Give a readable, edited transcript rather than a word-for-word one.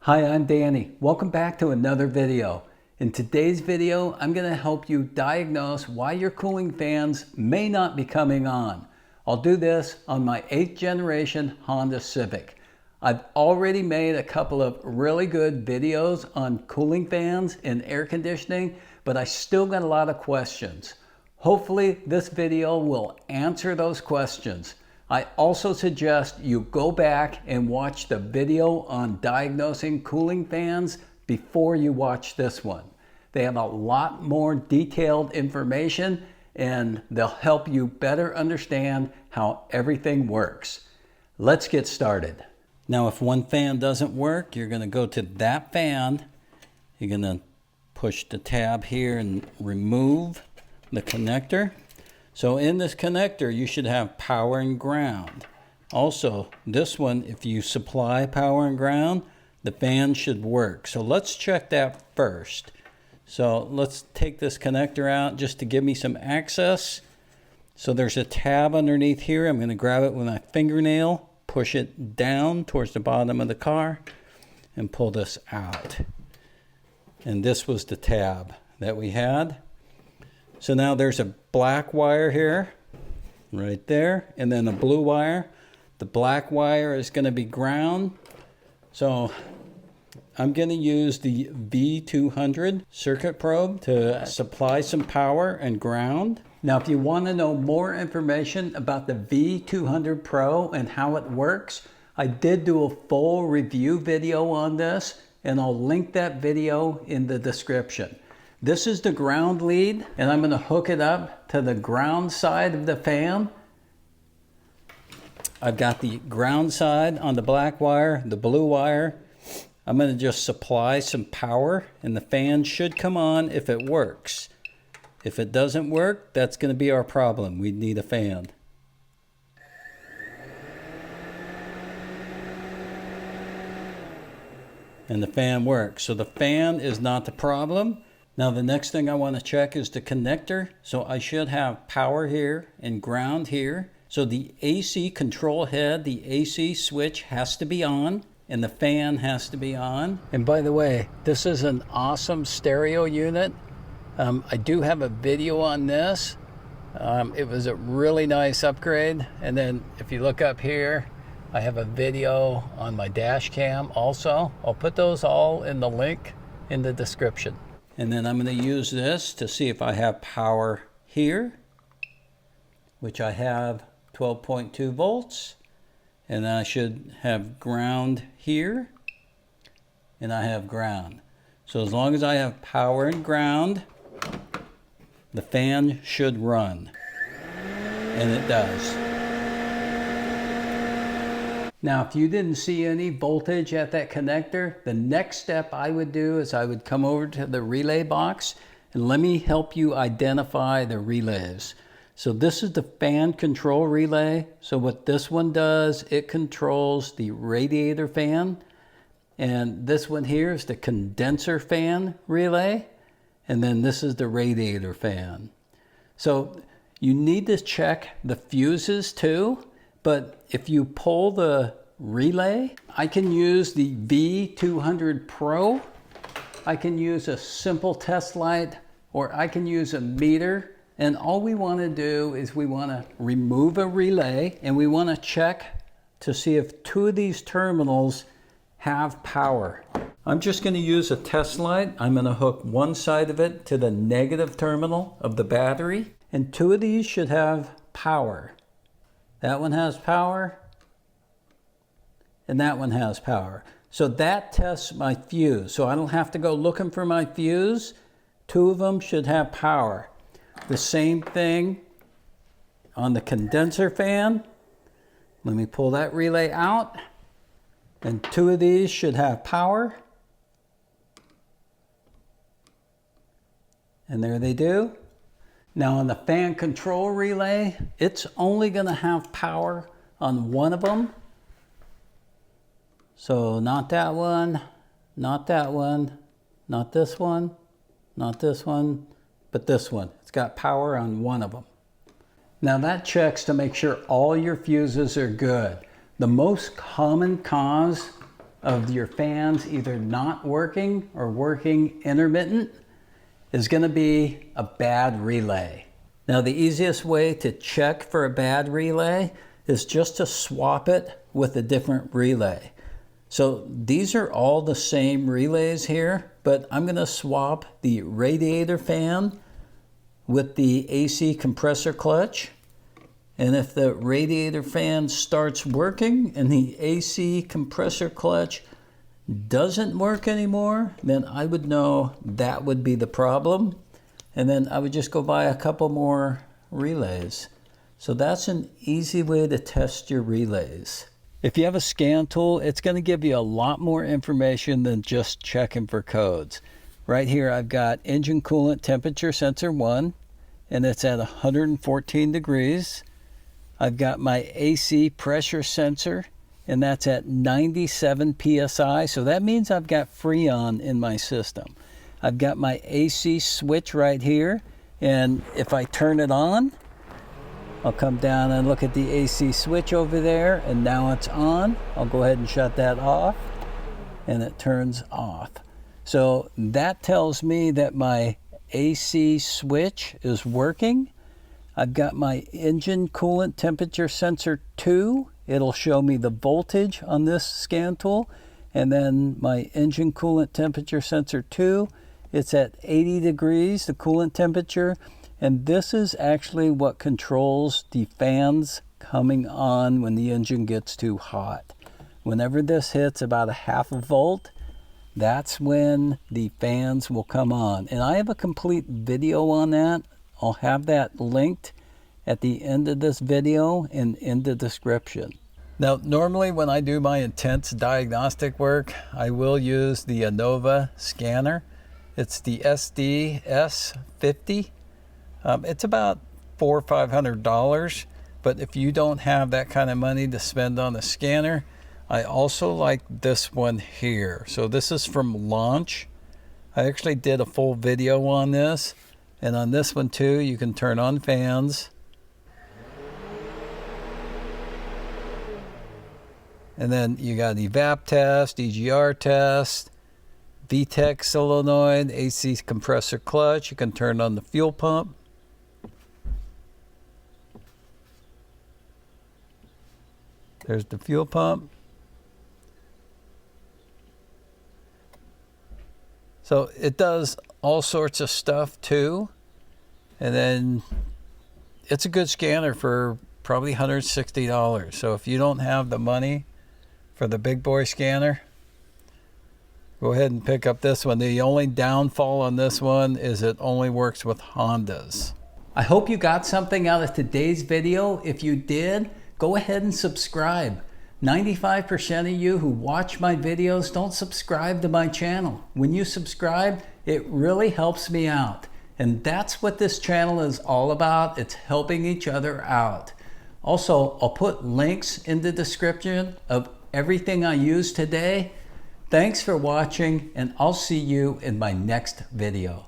Hi, I'm Danny. Welcome back to another video. In today's video, I'm going to help you diagnose why your cooling fans may not be coming on. I'll do this on my 8th generation Honda Civic. I've already made a couple of really good videos on cooling fans and air conditioning, but I still got a lot of questions. Hopefully this video will answer those questions. I also suggest you go back and watch the video on diagnosing cooling fans before you watch this one. They have a lot more detailed information and they'll help you better understand how everything works. Let's get started. Now, if one fan doesn't work, you're going to go to that fan. You're going to push the tab here and remove the connector. So in this connector, you should have power and ground. Also, this one, if you supply power and ground, the fan should work. So let's check that first. So let's take this connector out just to give me some access. So there's a tab underneath here. I'm going to grab it with my fingernail, push it down towards the bottom of the car, and pull this out. And this was the tab that we had. So now there's a black wire here, right there, and then a blue wire. The black wire is going to be ground. So I'm going to use the V200 circuit probe to supply some power and ground. Now, if you want to know more information about the V200 Pro and how it works, I did do a full review video on this, and I'll link that video in the description. This is the ground lead, and I'm going to hook it up to the ground side of the fan. I've got the ground side on the black wire, the blue wire. I'm going to just supply some power, and the fan should come on if it works. If it doesn't work, that's going to be our problem. We need a fan. And the fan works. So the fan is not the problem. Now the next thing I want to check is the connector. So I should have power here and ground here. So the AC control head, the AC switch has to be on and the fan has to be on. And by the way, this is an awesome stereo unit. I do have a video on this. It was a really nice upgrade. And then if you look up here, I have a video on my dash cam also. I'll put those all in the link in the description. And then I'm going to use this to see if I have power here, which I have 12.2 volts. And I should have ground here, and I have ground. So as long as I have power and ground, the fan should run. And it does. Now, if you didn't see any voltage at that connector, the next step I would do is I would come over to the relay box and let me help you identify the relays. So this is the fan control relay. So what this one does, it controls the radiator fan. And this one here is the condenser fan relay. And then this is the radiator fan. So you need to check the fuses too. But if you pull the relay, I can use the V200 Pro. I can use a simple test light, or I can use a meter. And all we want to do is we want to remove a relay and we want to check to see if two of these terminals have power. I'm just going to use a test light. I'm going to hook one side of it to the negative terminal of the battery, and two of these should have power. That one has power, and that one has power. So that tests my fuse. So I don't have to go looking for my fuse. Two of them should have power. The same thing on the condenser fan. Let me pull that relay out. And two of these should have power. And there they do. Now on the fan control relay, it's only going to have power on one of them. So not that one, not that one, not this one, not this one, but this one. It's got power on one of them. Now that checks to make sure all your fuses are good. The most common cause of your fans either not working or working intermittent is going to be a bad relay. Now, the easiest way to check for a bad relay is just to swap it with a different relay. So these are all the same relays here, but I'm going to swap the radiator fan with the AC compressor clutch. And if the radiator fan starts working and the AC compressor clutch doesn't work anymore, then I would know that would be the problem. And then I would just go buy a couple more relays. So that's an easy way to test your relays. If you have a scan tool, it's going to give you a lot more information than just checking for codes. Right here I've got engine coolant temperature sensor 1, and it's at 114 degrees. I've got my AC pressure sensor, and that's at 97 psi, so that means I've got Freon in my system. I've got my AC switch right here, and if I turn it on, I'll come down and look at the AC switch over there, and now it's on. I'll go ahead and shut that off, and it turns off. So that tells me that my AC switch is working. I've got my engine coolant temperature sensor 2. It'll show me the voltage on this scan tool. And then my engine coolant temperature sensor 2, it's at 80 degrees, the coolant temperature. And this is actually what controls the fans coming on when the engine gets too hot. Whenever this hits about a half a volt, that's when the fans will come on. And I have a complete video on that. I'll have that linked at the end of this video and in the description. Now, normally when I do my intense diagnostic work, I will use the ANOVA scanner. It's the SDS50. It's about $400 or $500, but if you don't have that kind of money to spend on a scanner, I also like this one here. So this is from Launch. I actually did a full video on this. And on this one too, you can turn on fans. And then you got evap test, EGR test, VTEC solenoid, AC compressor clutch. You can turn on the fuel pump. There's the fuel pump. So it does all sorts of stuff too. And then it's a good scanner for probably $160. So if you don't have the money for the big boy scanner, go ahead and pick up this one. The only downfall on this one is it only works with Hondas. I hope you got something out of today's video. If you did, go ahead and subscribe. 95% of you who watch my videos don't subscribe to my channel. When you subscribe, it really helps me out. And that's what this channel is all about. It's helping each other out. Also, I'll put links in the description of everything I used today. Thanks for watching, and I'll see you in my next video.